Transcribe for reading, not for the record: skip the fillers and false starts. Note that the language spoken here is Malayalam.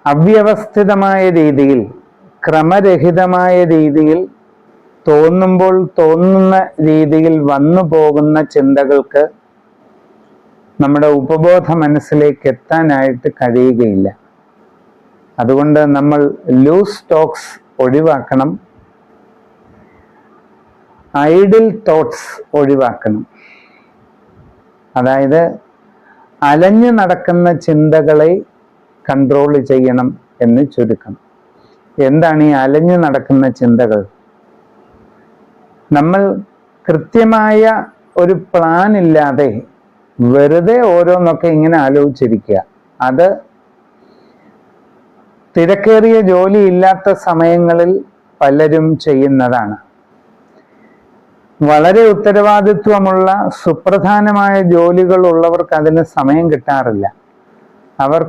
അവ്യവസ്ഥിതമായ രീതിയിൽ, ക്രമരഹിതമായ രീതിയിൽ, തോന്നുമ്പോൾ തോന്നുന്ന രീതിയിൽ വന്നു പോകുന്ന ചിന്തകൾക്ക് നമ്മുടെ ഉപബോധ മനസ്സിലേക്ക് എത്താനായിട്ട് കഴിയുകയില്ല. അതുകൊണ്ട് നമ്മൾ ലൂസ് ടോക്സ് ഒഴിവാക്കണം, ഐഡിൽ തോട്ട്സ് ഒഴിവാക്കണം. അതായത് അലഞ്ഞു നടക്കുന്ന ചിന്തകളെ കൺട്രോൾ ചെയ്യണം എന്ന് ചുരുക്കം. എന്താണ് ഈ അലഞ്ഞു നടക്കുന്ന ചിന്തകൾ? നമ്മൾ കൃത്യമായ ഒരു പ്ലാൻ ഇല്ലാതെ വെറുതെ ഓരോന്നൊക്കെ ഇങ്ങനെ ആലോചിച്ചിരിക്കുക. അത് തിരക്കേറിയ ജോലി ഇല്ലാത്ത സമയങ്ങളിൽ പലരും ചെയ്യുന്നതാണ്. വളരെ ഉത്തരവാദിത്വമുള്ള സുപ്രധാനമായ ജോലികൾ ഉള്ളവർക്ക് അതിന് സമയം കിട്ടാറില്ല. അവർ